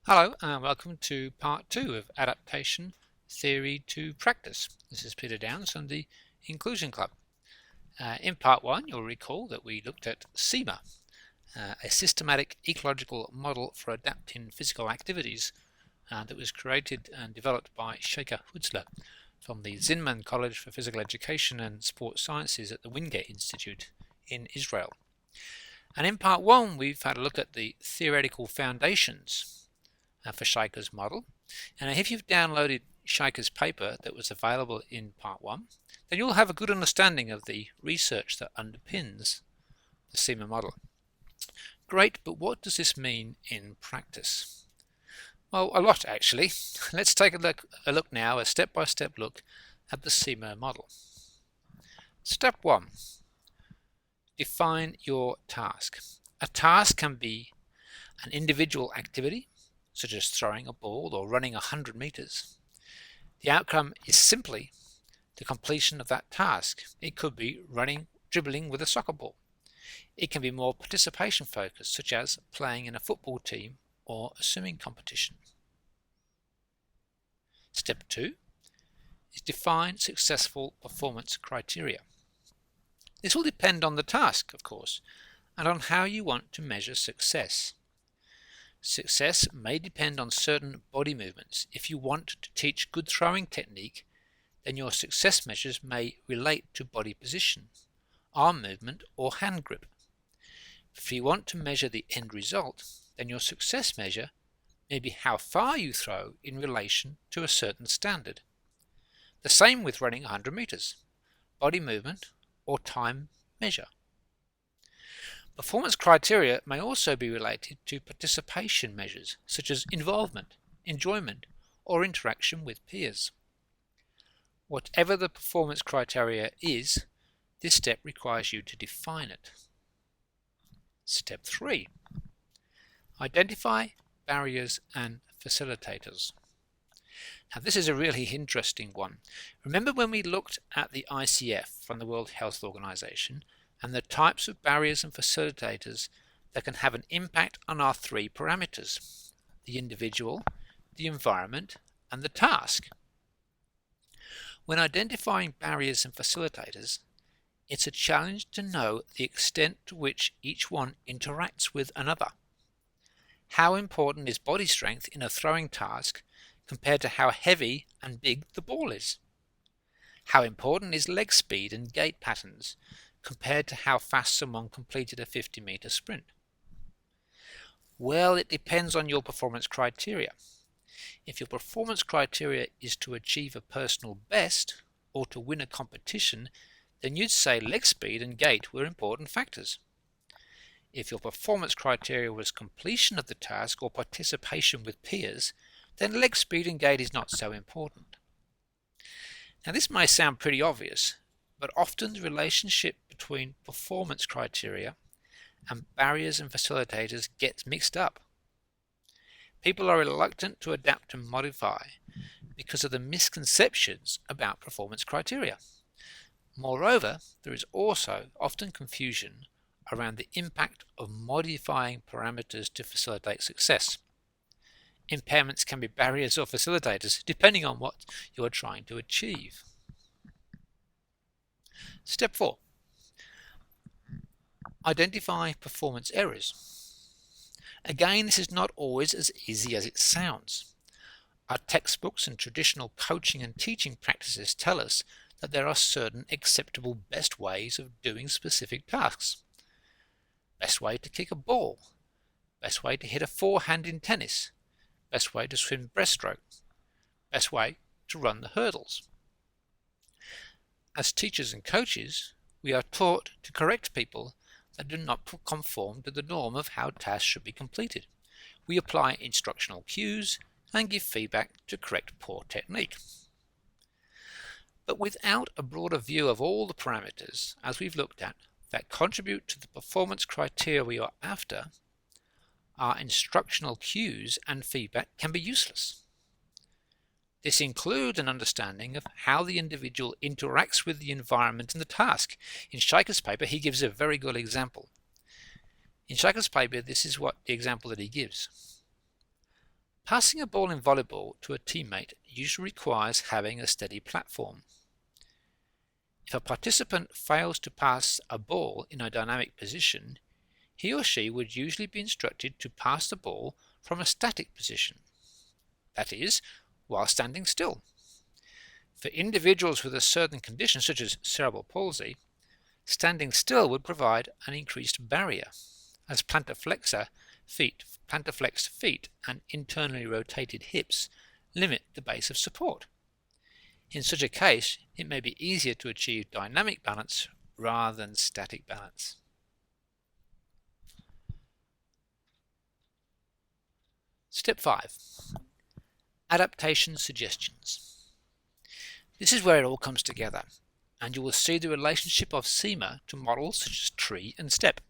Hello and welcome to part 2 of Adaptation Theory to Practice. This is Peter Downs from the Inclusion Club. In part 1 you'll recall that we looked at SEMA, a systematic ecological model for adapting physical activities that was created and developed by Sheikha Hutzler from the Zinman College for Physical Education and Sports Sciences at the Wingate Institute in Israel. And in part 1 we've had a look at the theoretical foundations for Sheikha's model. And if you've downloaded Sheikha's paper that was available in part 1, then you'll have a good understanding of the research that underpins the SEMA model. Great, but what does this mean in practice? Well, a lot actually. Let's take a look now, a step-by-step look at the SEMA model. Step 1. Define your task. A task can be an individual activity, such as throwing a ball or running 100 meters. The outcome is simply the completion of that task. It could be dribbling with a soccer ball. It can be more participation focused, such as playing in a football team or a swimming competition. Step 2 is define successful performance criteria. This will depend on the task, of course, and on how you want to measure success. Success may depend on certain body movements. If you want to teach good throwing technique, then your success measures may relate to body position, arm movement, or hand grip. If you want to measure the end result, then your success measure may be how far you throw in relation to a certain standard. The same with running 100 meters, body movement, or time measure. Performance criteria may also be related to participation measures such as involvement, enjoyment, or interaction with peers. Whatever the performance criteria is, this step requires you to define it. Step 3. Identify barriers and facilitators. Now this is a really interesting one. Remember when we looked at the ICF from the World Health Organization and the types of barriers and facilitators that can have an impact on our 3 parameters: the individual, the environment, and the task. When identifying barriers and facilitators, it's a challenge to know the extent to which each one interacts with another. How important is body strength in a throwing task compared to how heavy and big the ball is? How important is leg speed and gait patterns compared to how fast someone completed a 50-meter sprint? Well, it depends on your performance criteria. If your performance criteria is to achieve a personal best or to win a competition, then you'd say leg speed and gait were important factors. If your performance criteria was completion of the task or participation with peers, then leg speed and gait is not so important. Now this may sound pretty obvious, but often the relationship between performance criteria and barriers and facilitators gets mixed up. People are reluctant to adapt and modify because of the misconceptions about performance criteria. Moreover, there is also often confusion around the impact of modifying parameters to facilitate success. Impairments can be barriers or facilitators depending on what you are trying to achieve. Step 4. Identify performance errors. Again, this is not always as easy as it sounds. Our textbooks and traditional coaching and teaching practices tell us that there are certain acceptable best ways of doing specific tasks. Best way to kick a ball. Best way to hit a forehand in tennis. Best way to swim breaststroke. Best way to run the hurdles. As teachers and coaches, we are taught to correct people that do not conform to the norm of how tasks should be completed. We apply instructional cues and give feedback to correct poor technique. But without a broader view of all the parameters, as we've looked at, that contribute to the performance criteria we are after, our instructional cues and feedback can be useless. This includes an understanding of how the individual interacts with the environment and the task. In Sheikha's paper, he gives a very good example. In Sheikha's paper, this is what the example that he gives. Passing a ball in volleyball to a teammate usually requires having a steady platform. If a participant fails to pass a ball in a dynamic position, he or she would usually be instructed to pass the ball from a static position, that is, while standing still. For individuals with a certain condition, such as cerebral palsy, standing still would provide an increased barrier, as plantar flexed feet and internally rotated hips limit the base of support. In such a case, it may be easier to achieve dynamic balance rather than static balance. Step 5. Adaptation suggestions. This is where it all comes together, and you will see the relationship of SEMA to models such as tree and step.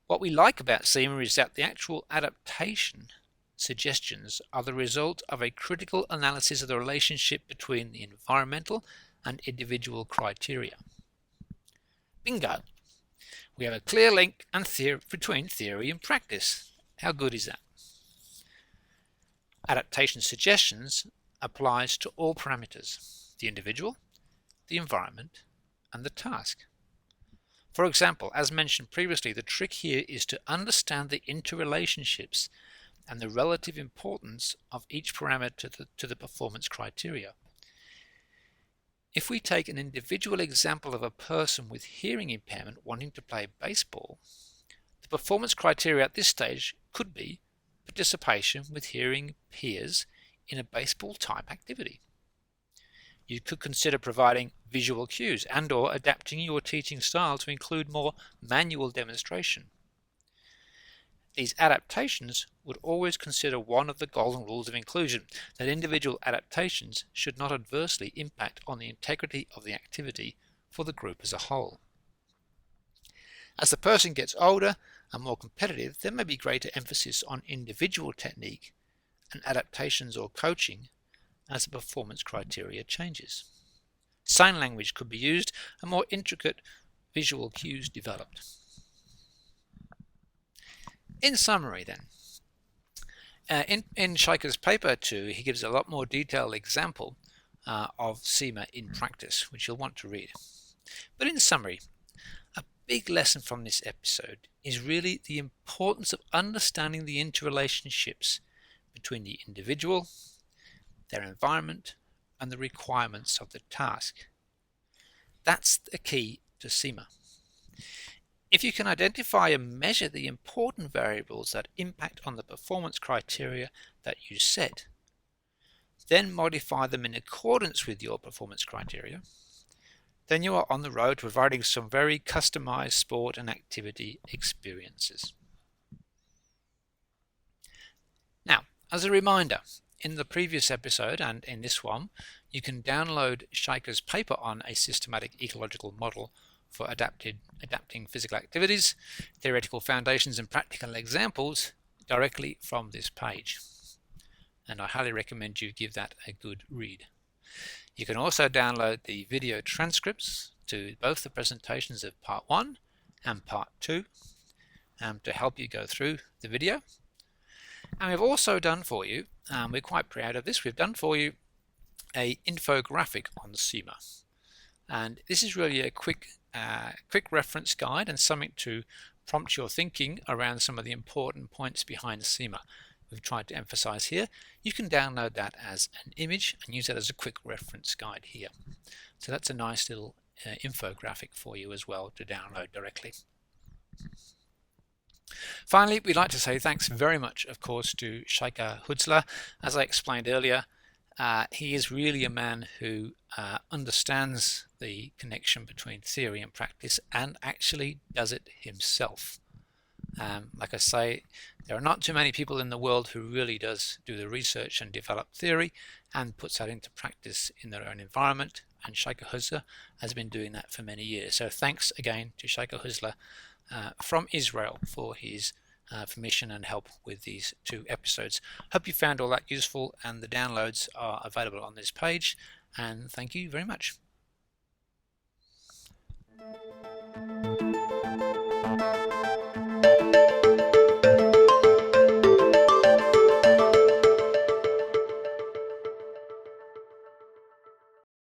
What we like about SEMA is that the actual adaptation suggestions are the result of a critical analysis of the relationship between the environmental and individual criteria. Bingo! We have a clear link between theory and practice. How good is that? Adaptation suggestions applies to all parameters: the individual, the environment, and the task. For example, as mentioned previously, the trick here is to understand the interrelationships and the relative importance of each parameter to the performance criteria. If we take an individual example of a person with hearing impairment wanting to play baseball, the performance criteria at this stage could be participation with hearing peers in a baseball-type activity. You could consider providing visual cues and/or adapting your teaching style to include more manual demonstration. These adaptations would always consider one of the golden rules of inclusion, that individual adaptations should not adversely impact on the integrity of the activity for the group as a whole. As the person gets older and more competitive, there may be greater emphasis on individual technique and adaptations or coaching as the performance criteria changes. Sign language could be used and more intricate visual cues developed. In summary then, in Scheiker's paper too, he gives a lot more detailed example of SEMA in practice, which you'll want to read. But in summary, a big lesson from this episode is really the importance of understanding the interrelationships between the individual, their environment, and the requirements of the task. That's the key to SEMA. If you can identify and measure the important variables that impact on the performance criteria that you set, then modify them in accordance with your performance criteria, then you are on the road to providing some very customized sport and activity experiences. Now, as a reminder, in the previous episode and in this one, you can download Scheiker's paper on a systematic ecological model for adapting physical activities, theoretical foundations and practical examples directly from this page. And I highly recommend you give that a good read. You can also download the video transcripts to both the presentations of part 1 and part 2 to help you go through the video. And we've also done for you, we're quite proud of this, we've done for you a infographic on SEMA. And this is really a quick reference guide and something to prompt your thinking around some of the important points behind SEMA we've tried to emphasize here. You can download that as an image and use that as a quick reference guide here. So that's a nice little infographic for you as well to download directly. Finally, we'd like to say thanks very much, of course, to Scheiker Hutzler. As I explained earlier, he is really a man who understands the connection between theory and practice and actually does it himself. Like I say, there are not too many people in the world who really do the research and develop theory and puts that into practice in their own environment, and Scheiker Hutzler has been doing that for many years. So thanks again to Scheiker Hutzler from Israel for his permission and help with these 2 episodes. Hope you found all that useful, and the downloads are available on this page, and thank you very much.